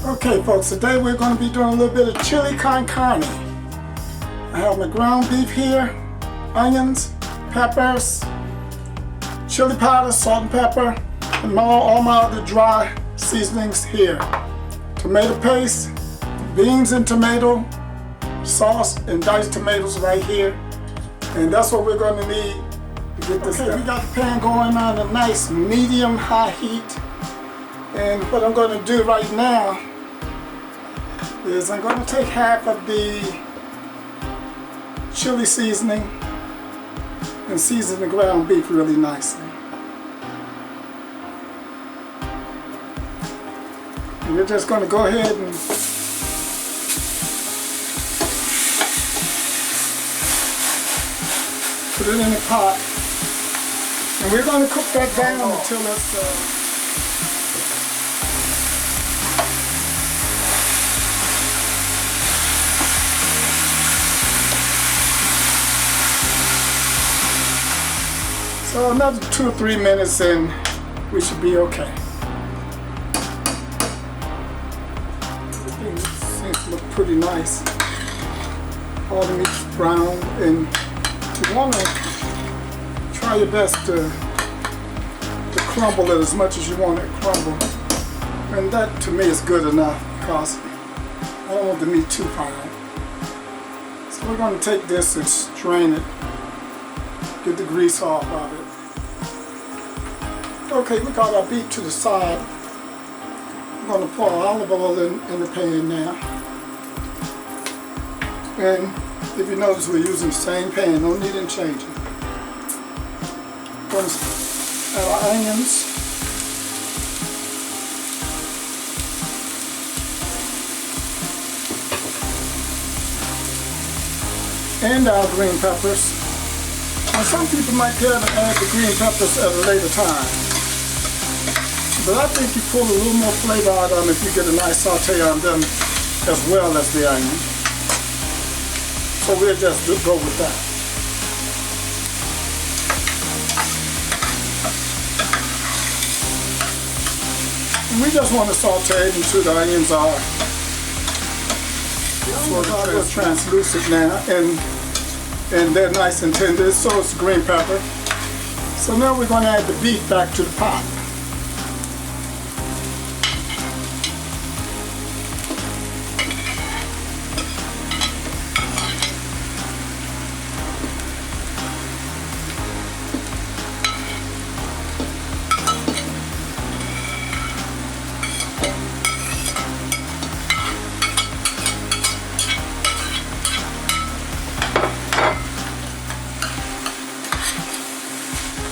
Okay folks, today we're going to be doing a little bit of chili con carne. I have my ground beef here, onions, peppers, chili powder, salt and pepper, and all my other dry seasonings here. Tomato paste, beans and tomato sauce, and diced tomatoes right here. And that's what we're going to need to get this done. We got the pan going on a nice medium high heat. And what I'm going to do right now is I'm going to take half of the chili seasoning and season the ground beef really nicely. And we're just going to go ahead and put it in the pot. And we're going to cook that down until it's so another 2 or 3 minutes and we should be okay. Everything seems to look pretty nice. All the meat's brown, and you want to try your best to crumble it as much as you want it to crumble. And that to me is good enough because I don't want the meat too fine. So we're going to take this and strain it. Get the grease off of it. Okay, we got our beef to the side. I'm going to pour olive oil in the pan now. And if you notice, we're using the same pan, no need in changing. Going to add our onions. And our green peppers. Now some people might care to add the green peppers at a later time. But I think you pull a little more flavor out of them if you get a nice saute on them as well as the onion. So we'll just go with that. And we just want to saute it until the onions are sort of translucent now, and they're nice and tender, so it's green pepper. So now we're going to add the beef back to the pot.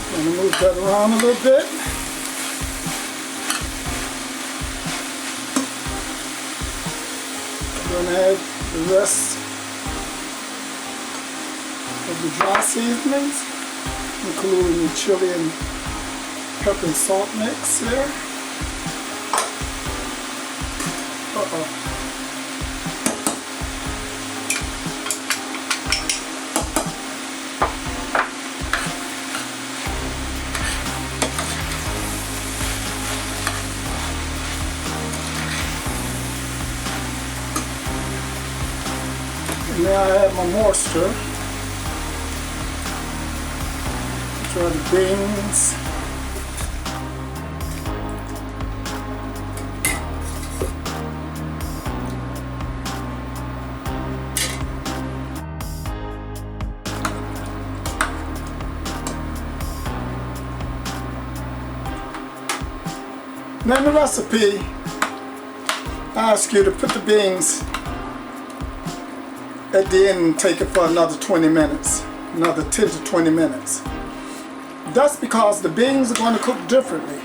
I'm going to move that around a little bit. I'm going to add the rest of the dry seasonings, including the chili and pepper and salt mix here. And now I add my moisture. Try the beans. Now in the recipe, I ask you to put the beans at the end and take it for another 20 minutes, another 10 to 20 minutes. That's because the beans are going to cook differently.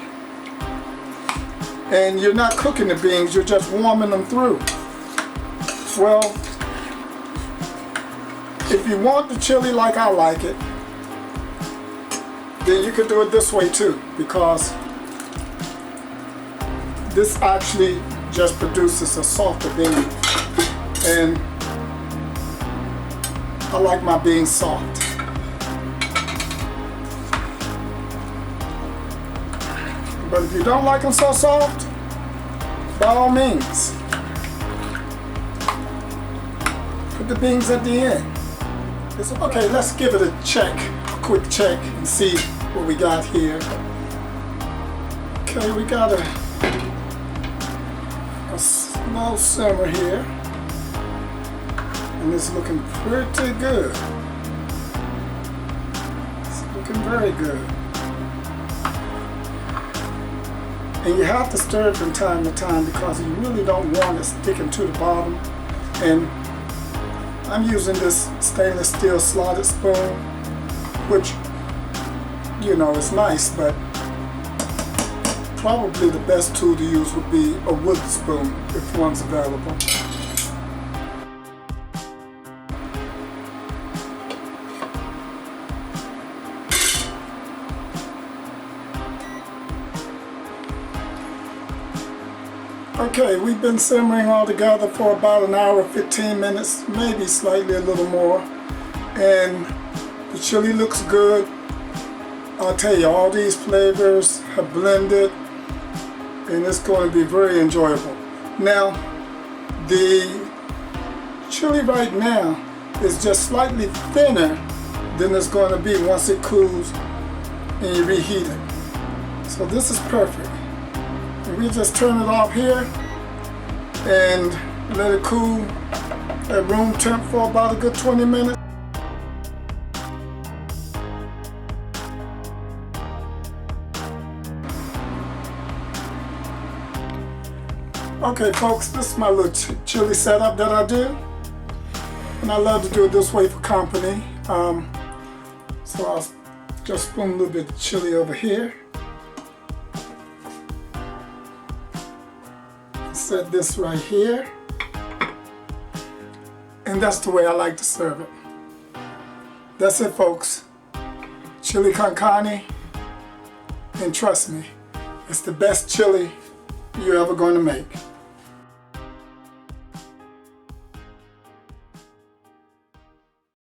And you're not cooking the beans, you're just warming them through. Well, if you want the chili like I like it, then you could do it this way too, because this actually just produces a softer bean. And I like my beans soft. But if you don't like them so soft, by all means, put the beans at the end. Okay, let's give it a check, a quick check, and see what we got here. Okay, we got a small simmer here, and it's looking pretty good. It's looking very good. And you have to stir it from time to time because you really don't want it sticking to the bottom. And I'm using this stainless steel slotted spoon, which, you know, is nice, but probably the best tool to use would be a wooden spoon if one's available. Okay, we've been simmering all together for about an hour, 15 minutes, maybe slightly a little more. And the chili looks good. I'll tell you, all these flavors have blended, and it's going to be very enjoyable. Now, the chili right now is just slightly thinner than it's going to be once it cools and you reheat it. So this is perfect. And we just turn it off here and let it cool at room temp for about a good 20 minutes. Okay folks, this is my little chili setup that I do, and I love to do it this way for company. So I'll just spoon a little bit of chili over here. Set this right here, and that's the way I like to serve it. That's it folks, chili con carne, and trust me, it's the best chili you're ever going to make.